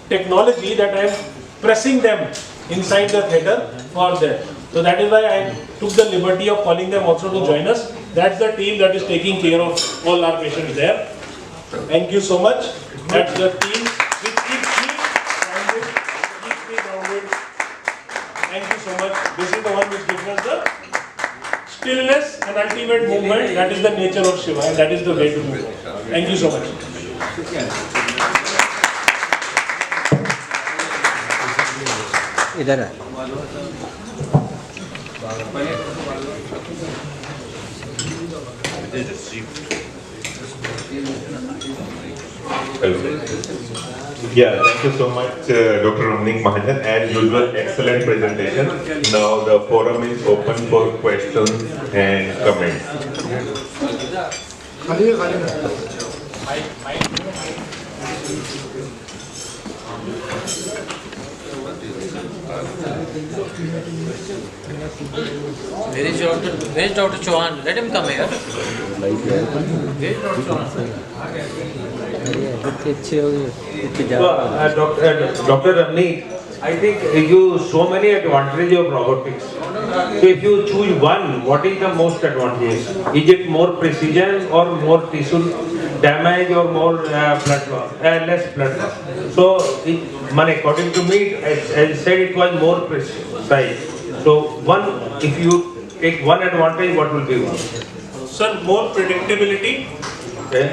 technology that I am pressing them inside the theatre for them. So that is why I took the liberty of calling them also to join us. That's the team that is taking care of all our patients there. Thank you so much. That's the team which keeps me grounded. Thank you so much. This is the one which gives us the stillness and ultimate movement. That is the nature of Shiva and that is the way to move. Thank you so much. इधर है Yeah, thank you so much, Dr. Ramneek Mahajan. As usual, excellent presentation. Now the forum is open for questions and comments. Where is Dr. Chauhan? Let him come here. Where is Dr. Chauhan? Dr. Ramneek, I think you so many advantages of robotics. So if you choose one, what is the most advantageous? Is it more precision or more tissue damage or more blood loss, less blood loss? So, according to me, as I said, it was more precise. So if you take one advantage, what will be one? Sir, more predictability. Okay.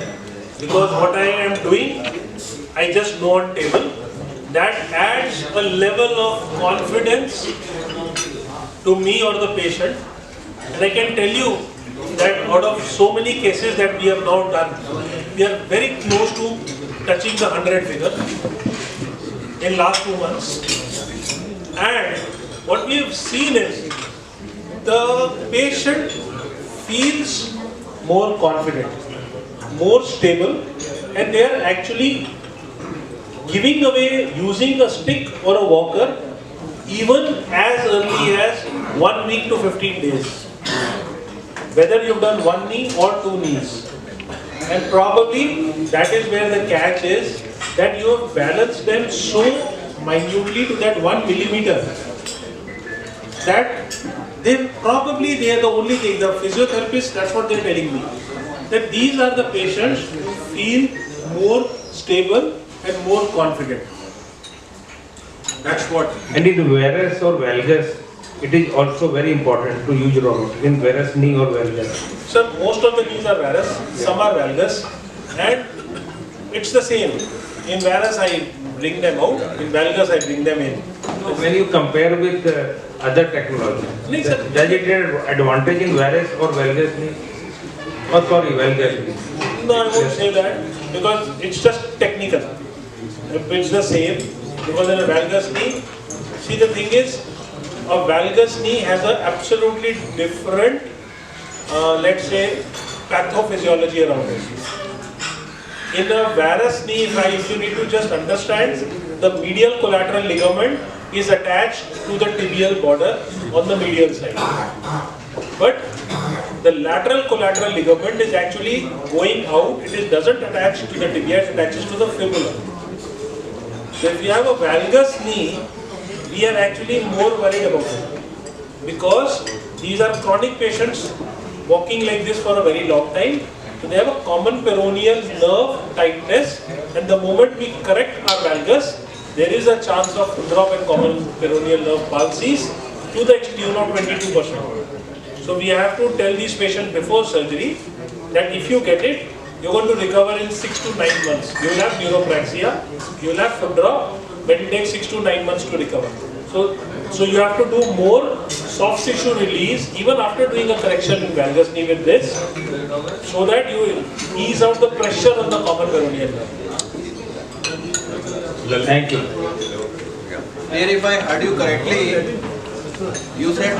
Because what I am doing, I just know on table. That adds a level of confidence to me or the patient. And I can tell you that out of so many cases that we have now done, we are very close to touching the 100 figure in last 2 months. And what we have seen is the patient feels more confident, more stable, and they are actually giving away using a stick or a walker even as early as 1 week to 15 days. Whether you've done 1 knee or 2 knees. And probably that is where the catch is, that you have balanced them so minutely to that 1 millimeter that they are the only thing, the physiotherapist, that's what they're telling me, that these are the patients who feel more stable and more confident. That's what. And in varus or valgus, it is also very important to use robot in varus knee or valgus. Sir, most of the knees are varus, some are valgus, and it's the same. In varus I bring them out, in valgus I bring them in. So when you compare with other technology, does it have advantage in varus or valgus knee? Oh, sorry, valgus knee. No, I won't say that because it's just technical. It's the same because in a valgus knee, see the thing is, a valgus knee has an absolutely different, let's say, pathophysiology around it. In a varus knee, if you need to just understand, the medial collateral ligament is attached to the tibial border on the medial side. But the lateral collateral ligament is actually going out, doesn't attach to the tibia, it attaches to the fibula. So if you have a valgus knee, we are actually more worried about it. Because these are chronic patients walking like this for a very long time. So they have a common peroneal nerve tightness, and the moment we correct our valgus, there is a chance of drop in common peroneal nerve palsies to the tune of 22%. So we have to tell these patients before surgery that if you get it, you're going to recover in 6 to 9 months. You will have neuropraxia, you will have fibra, but it takes 6 to 9 months to recover. So you have to do more soft tissue release even after doing a correction in valgus knee with this, so that you ease out the pressure on the common peroneal nerve. Thank you. Here, if I heard you correctly, you said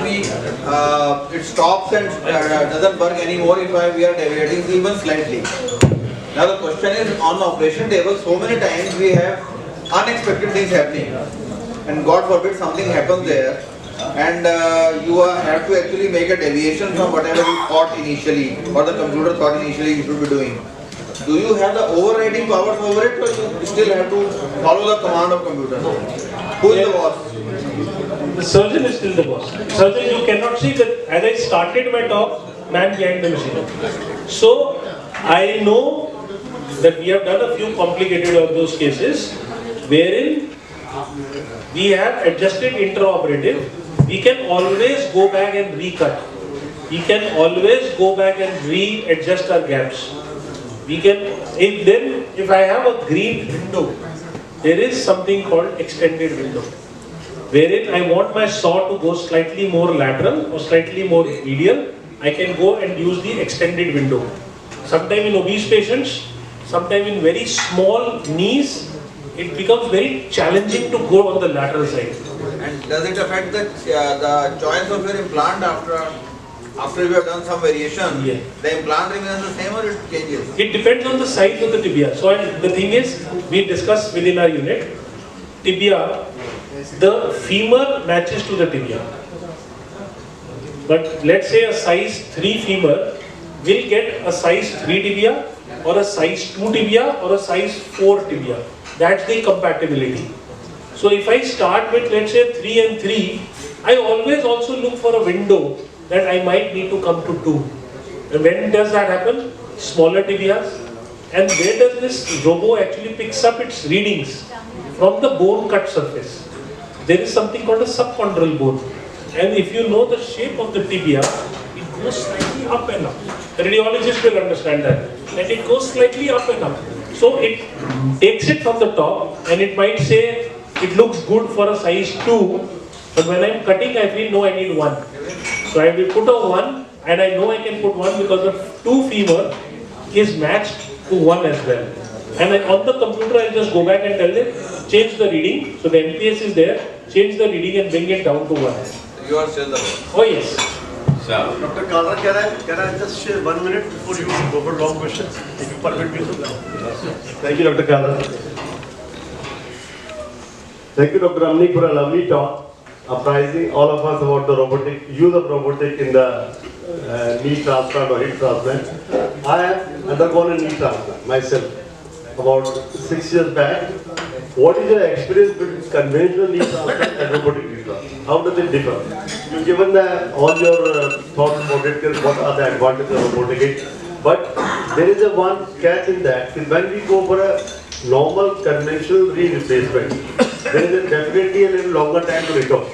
it stops and doesn't work anymore if we are deviating even slightly. Now the question is, on the operation table, so many times we have unexpected things happening, and God forbid something happens there, and you have to actually make a deviation from whatever you thought initially, or the computer thought initially you should be doing. Do you have the overriding powers over it, or you still have to follow the command of computer? Who is the boss? The surgeon is still the boss. Surgeon, you cannot see that as I started my talk, man behind the machine. So I know that we have done a few complicated of those cases wherein we have adjusted intraoperative. We can always go back and recut. We can always go back and readjust our gaps. We can, if I have a green window, there is something called extended window, wherein I want my saw to go slightly more lateral or slightly more medial. I can go and use the extended window. Sometimes in obese patients, sometimes in very small knees, it becomes very challenging to go on the lateral side. And does it affect the choice of your implant after? after you have done some variation, Yeah. the implant remains the same or it changes? It depends on the size of the tibia. So and the thing is, we discussed within our unit, tibia, the femur matches to the tibia. But let's say a size 3 femur will get a size 3 tibia or a size 2 tibia or a size 4 tibia. That's the compatibility. So if I start with, let's say, 3 and 3, I always also look for a window that I might need to come to 2. And when does that happen? Smaller tibias. And where does this robo actually picks up its readings? From the bone cut surface. There is something called a subchondral bone. And if you know the shape of the tibia, it goes slightly up and up. The radiologist will understand that. And it goes slightly up and up. So it takes it from the top and it might say, it looks good for a size 2, but when I'm cutting, I feel, no, I need 1. So I will put a 1, and I know I can put 1 because the 2 femur is matched to 1 as well. And then on the computer, I'll just go back and tell them, change the reading. So the MPS is there, change the reading and bring it down to 1. You are still the one. Oh yes. Dr. Kalra, can I just share 1 minute before you go for long questions? If you permit me to. Thank you, Dr. Kalra. Thank you, Dr. Ramneek, for a lovely talk, apprising all of us about the use of robotic in the knee transplant or hip transplant. I have undergone a knee transplant myself about 6 years back. What is your experience between conventional knee transplant and robotic knee transplant? How does it differ? You've given all your thoughts about it, what are the advantages of robotic, but there is a one catch in that. When we go for a normal conventional knee replacement, there is definitely a little longer time to recover.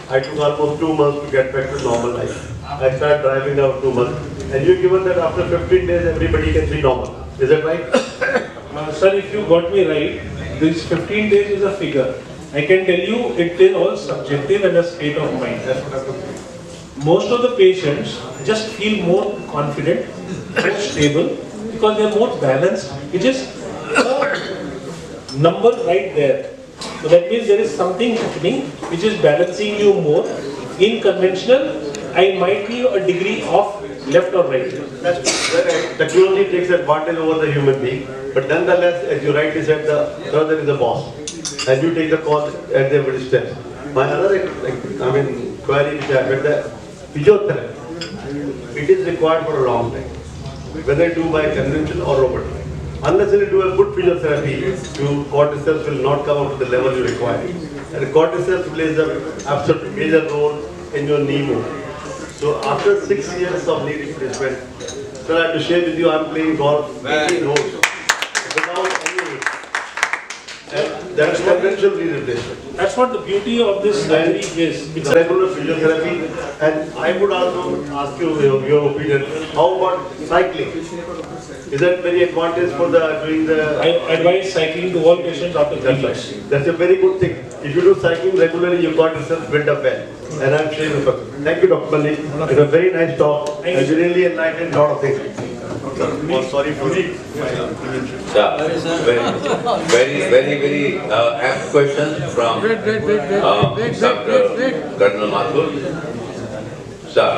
I took almost 2 months to get back to normal life. I started driving now 2 months. And you given that after 15 days everybody can be normal. Is that right? Sir, if you got me right, this 15 days is a figure. I can tell you it is all subjective and a state of mind. Most of the patients just feel more confident, more stable, because they are more balanced. It is a number right there. So that means there is something happening which is balancing you more. In conventional, I might be a degree off left or right. That's right. Technology takes advantage over the human being, but nonetheless, as you rightly said, the surgeon is the boss, and you take the call at every step. My other query is that with the physiotherapy, it is required for a long time, whether you do by conventional or robotic. Unless you do a good physiotherapy, your corticeps will not come up to the level you require. And corticeps plays an absolute major role in your knee movement. So after 6 years of knee replacement, sir, I have to share with you, I'm playing golf 18 holes without any aid. And that's conventional knee replacement. That's what the beauty of this surgery is. It's regular physiotherapy, and I would also ask you your opinion. How about cycling? Is that very advantage for doing the? I advise cycling to all patients after 3 years. That's a very good thing. If you do cycling regularly, you got yourself built up well. And I'm sure you will. Thank you, Dr. Malik. It's a very nice talk. And you really enlightened a lot of things. Sorry for the. Very apt questions from Dr. Colonel Mathur. Sir,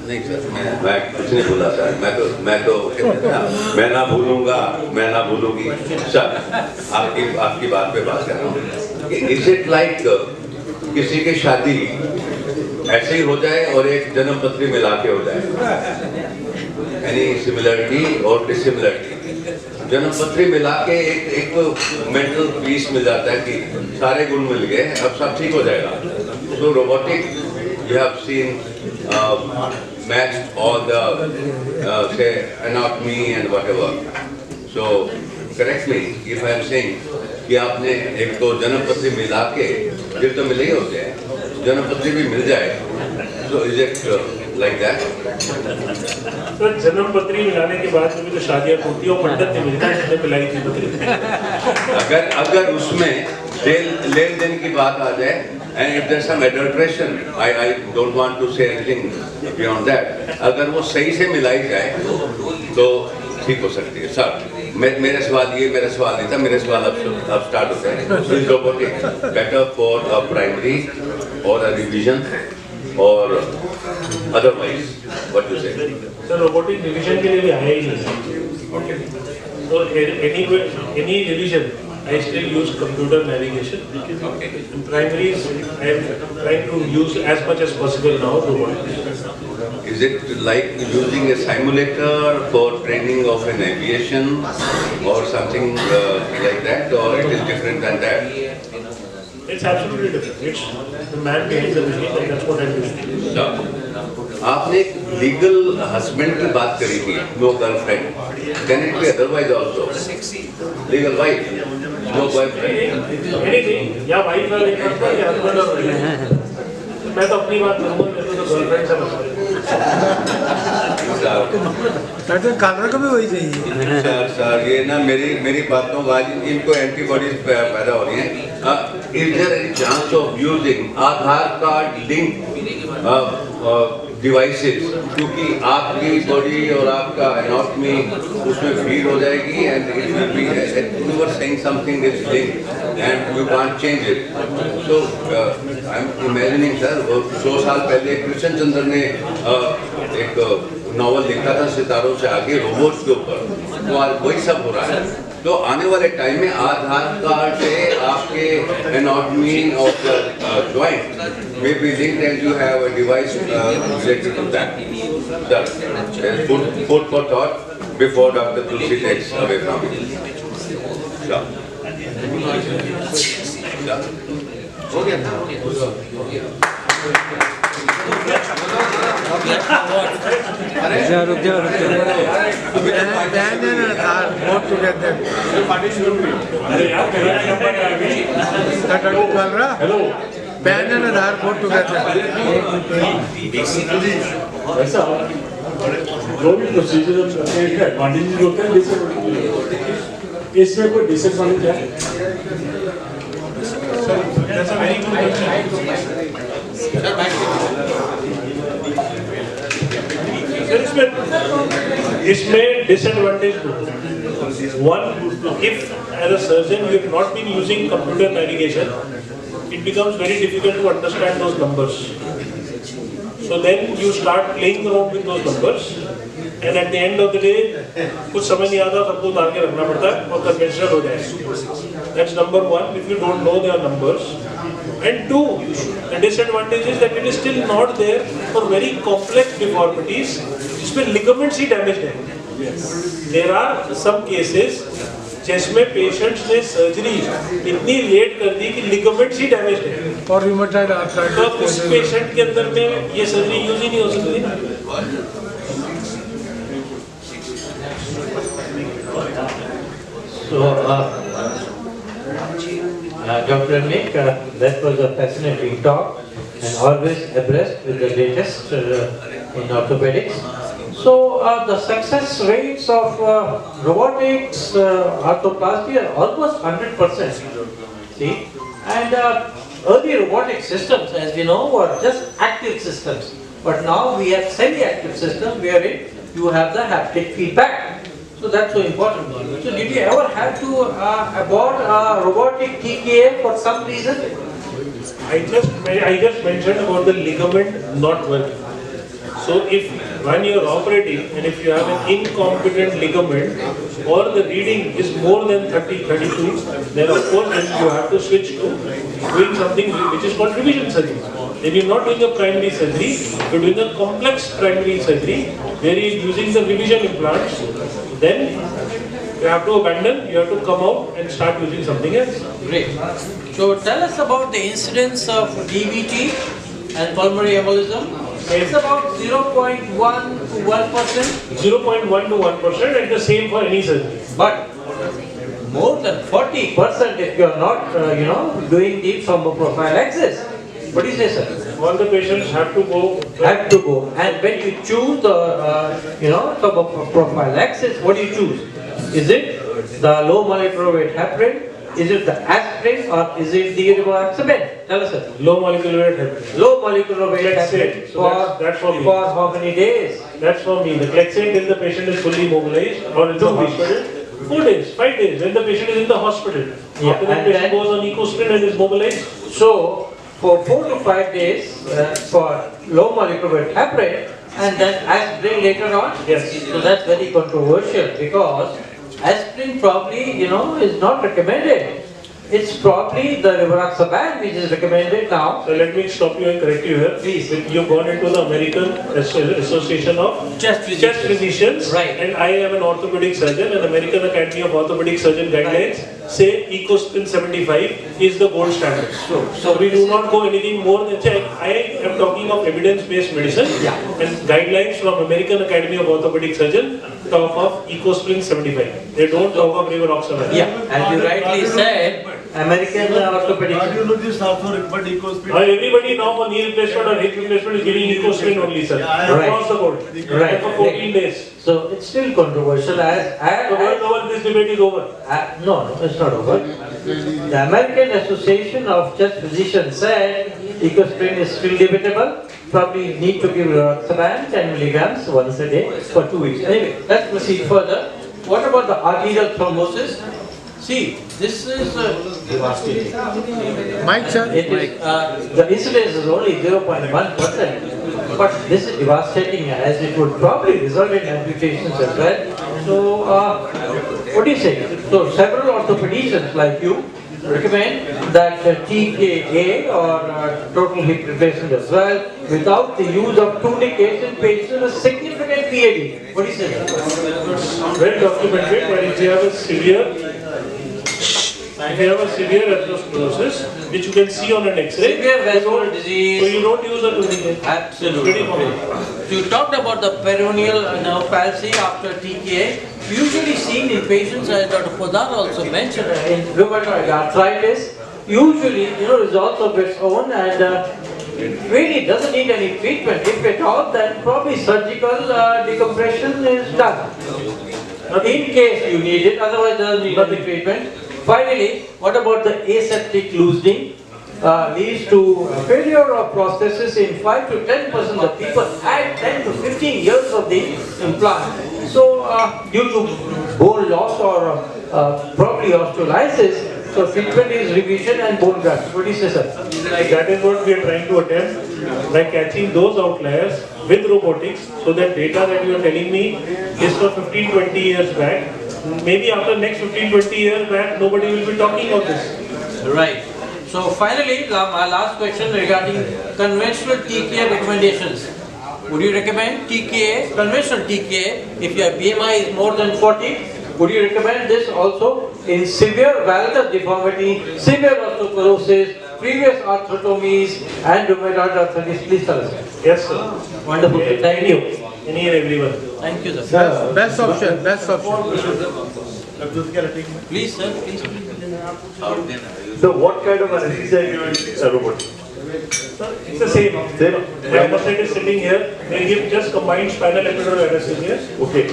नहीं sir मैं कुछ नहीं भूला sir मैं ना भूलूंगा मैं ना भूलूंगी सर आपकी बात पे बात कर रहा हूँ इज इट लाइक किसी की शादी ऐसे ही हो जाए और एक जन्म पत्री मिला के हो जाए एनी सिमिलरिटी और डिसिमिलरिटी जन्म पत्री मिला के एक मेंटल पीस मिल जाता है कि सारे गुण मिल गए अब सब ठीक हो जाएगा सो robotic you have seen matched all the say anatomy and whatever. So correct me if I am saying कि आपने एक तो जन्म पत्री मिला के फिर तो मिले ही होते हैं जन्म पत्री भी मिल जाए so is it like that? तो जन्म पत्री मिलाने के बाद में भी तो शादियां होती है और पंडित ने मिलता है जिसने पिलाई थी पत्री अगर उसमें लेन देन की बात आ जाए and if there's some adulteration I don't want to say anything beyond that अगर वो सही से मिलाई जाए तो ठीक हो सकती है सर मेरा सवाल नहीं था, मेरे सवाल अब स्टार्ट होते हैं। Is robotics better for a primary और अ रिवीजन और अदरवाइज व्हाट यू से? सर रोबोटिक रिवीजन के लिए भी आया ही नहीं। So any revision, I still use computer navigation. In primaries, I am trying to use as much as possible now robotics. Is it like using a simulator for training of an aviation or something like that, or it is different than that? It's absolutely different. It's the man behind the machine, and that's what I'm doing. So, आपने एक legal husband की बात करी थी, no girlfriend. Can it be otherwise also? Legal wife, no boyfriend. Anything, या wife है या husband है. मैं तो अपनी बात करूँगा, मेरे तो गर्लफ्रेंड से बात तो कलर को भी वही चाहिए. सर ये ना मेरी बातों का आज इनको एंटीबॉडीज पैदा हो रही हैं. Is there any chance of using Aadhaar card link devices, क्योंकि आपकी बॉडी और आपका एनाटॉमी उसमें फीड हो जाएगी and it will be you were saying something is linked and you can't change it. So I am imagining sir, 100 साल पहले कृष्ण चंद्र ने एक नॉवल लिखा था सितारों से आगे रोबोट्स के ऊपर, तो आज वही सब हो रहा है. तो आने वाले टाइम में आधार कार्ड से आपके anatomy of the joint may be linked and you have a device related to that. Sir, food for thought before Dr. Tulsi takes away from it. Sure. रुक जाओ. Both together. Hello. Ban and Aadhaar both together. ऐसा जो भी procedure करते हैं advantages होते हैं, disadvantages. इसमें कोई डिसएडवांटेज है? That's a very good question. इसमें disadvantage one, if as a surgeon you have not been using computer navigation, it becomes very difficult to understand those numbers. So then you start playing around with those numbers, and at the end of the day, कुछ समझ नहीं आता, सबको उतार के रखना पड़ता है और conventional हो जाए. That's number one. If you don't know their numbers, and two, the disadvantage is that it is still not there for very complex deformities, जिसमें ligaments ही damaged हैं. There are some cases जिसमें patients ने surgery इतनी late कर दी कि ligaments ही damage है और rheumatoid arthritis, तो उस पेशेंट के अंदर में ये सर्जरी यूज ही नहीं हो सकती. So, Dr. Ramneek, that was a fascinating talk and always abreast with the latest in orthopedics. So the success rates of robotics, arthroplasty are almost 100%. See, and early robotic systems, as we know, were just active systems. But now we have semi-active systems wherein you have the haptic feedback. So that's so important. So did you ever have to abort a robotic TKA for some reason? I just mentioned about the ligament not working. So if when you are operating and if you have an incompetent ligament or the reading is more than 32, then of course then you have to switch to doing something which is called revision surgery. Then you're not doing a primary surgery, you're doing a complex primary surgery where you're using the revision implants. Then you have to abandon, you have to come out and start using something else. Great. So tell us about the incidence of DVT and pulmonary embolism. It's about 0.1 to 1%. 0.1 to 1%, and the same for any surgery. But more than 40% if you are not, doing deep thromboprophylaxis. What do you say, sir? All the patients have to go. Have to go. And when you choose the, thromboprophylaxis, what do you choose? Is it the low molecular weight heparin? Is it the aspirin or is it the rivaroxaban? Tell us, sir. Low molecular weight heparin. Low molecular weight heparin. So that's for me. For how many days? That's for me. The Clexane till the patient is fully mobilized or in the hospital. 4 days, 5 days, when the patient is in the hospital. Yeah, After that and patient then- goes on ecosprin and is mobilized. So, for 4 to 5 days for low molecular weight heparin, and then aspirin later on? Yes. So that's very controversial because aspirin probably, is not recommended. It's probably the rivaroxaban which is recommended now. So let me stop you and correct you here. Please. You've gone into the American Association of Chest Physicians. Right. And I am an orthopedic surgeon, and American Academy of Orthopedic Surgeon guidelines say ecosprin 75 is the gold standard. So we do not go anything more than check. I am talking of evidence-based medicine, and guidelines from American Academy of Orthopedic Surgeon talk of ecosprin 75. They don't talk of rivaroxaban. Yeah, as you rightly said, American orthopedic. Cardiologists also recommend ecosprin. Everybody now for knee replacement or hip replacement is giving ecosprin only, sir. Across the board. Right. For 14 days. So it's still controversial The world over, this debate is over. no, it's not over. The American Association of Chest Physicians said ecosprin is still debatable. Probably need to give rivaroxaban 10 milligrams once a day for 2 weeks. Anyway, let's proceed further. What about the arterial thrombosis? See, this is devastating. Mike, sir. The incidence is only 0.1%, but this is devastating as it would probably result in amputations as well. So, what do you say? So, several orthopedicians like you recommend that TKA or total hip replacement as well, without the use of tourniquets in patients with significant PAD. What do you say? Well documented, but if you have a severe atherosclerosis, which you can see on an X-ray, Severe vascular disease. so you don't use a tourniquet. Absolutely. Very common. So you talked about the peroneal nerve palsy after TKA, usually seen in patients, as Dr. Podar also mentioned, in rheumatoid arthritis, usually, results of its own, and really doesn't need any treatment. If at all, then probably surgical decompression is done. In case you need it, otherwise doesn't need any treatment. Finally, what about the aseptic loosening? Leads to failure of prosthesis in 5 to 10% of people at 10 to 15 years of the implant. So, due to bone loss or probably osteolysis, so treatment is revision and bone graft. What do you say, sir? That is what we are trying to attempt by catching those outliers with robotics, so that data that you are telling me is for 15-20 years back. Maybe after next 15-20 years back, nobody will be talking about this. Right. So finally, my last question regarding conventional TKA recommendations. Would you recommend TKA, conventional TKA, if your BMI is more than 40? Would you recommend this also in severe valgus deformity, severe osteoporosis, previous arthrotomies, and rheumatoid arthritis? Please tell us. Yes, sir. Wonderful. Thank you. Any and everyone. Thank you, sir. Best option, best option. Please, sir. Please. So what kind of anesthesia you use a robot? It's the same. Same? The anesthetic is sitting here. They give just combined spinal epidural anesthesia. Okay.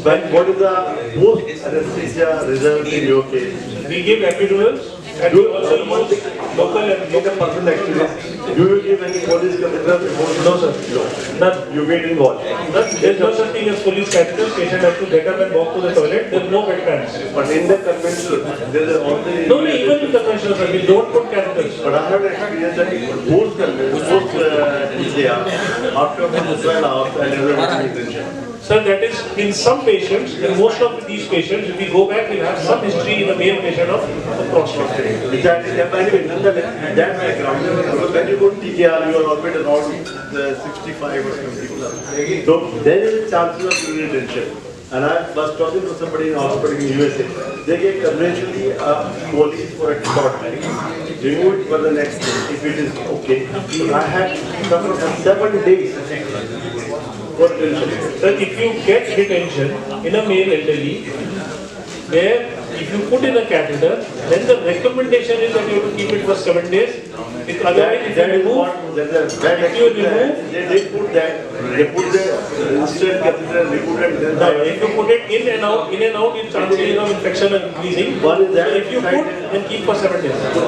But what is the post anesthesia result in your case? We give epidurals and we also use local Get a personal experience. Do you give any police catheter? No, sir. No. None. You get involved. There's no such thing as police catheter. Patient has to get up and walk to the toilet. There's no bed pans. But in the conventional, there is only... No, even in the conventional, sir, we don't put catheters. But I have experienced that post PCR, after 12 hours, I never had intention. Sir, that is in some patients, in most of these patients, if we go back, we'll have some history in the male patient of prostate. Anyway, nonetheless, that background, when you go to TKR, you are always around the 65 or 70 plus. So there is chances of urinary retention. And I was talking to somebody in hospital in USA. They get conventionally police for a short time, remove it for the next day if it is okay. I had suffered for 7 days for retention. Sir, if you get retention in a male elderly, where if you put in a catheter, then the recommendation is that you have to keep it for 7 days. If otherwise, if you remove, they put that, they put the instant catheter, they put it, if you put it in and out, its chances of infection are increasing. One is that, so if you put, then keep for 7 days. So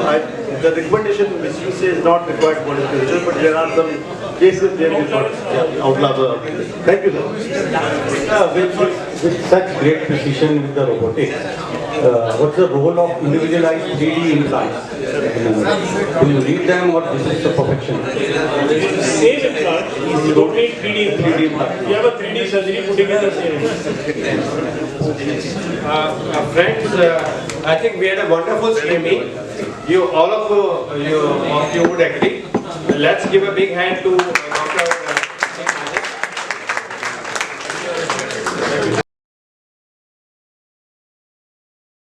the recommendation which you say is not required for the future, but there are some cases there is what outlast the. Thank you, sir. With such great precision with the robotics, what's the role of individualized 3D implants? Do you read them or this is the perfection? Same implant, you don't need 3D implant. You have a 3D surgery putting in the same implant. Friends, I think we had a wonderful streaming. All of you would agree. Let's give a big hand to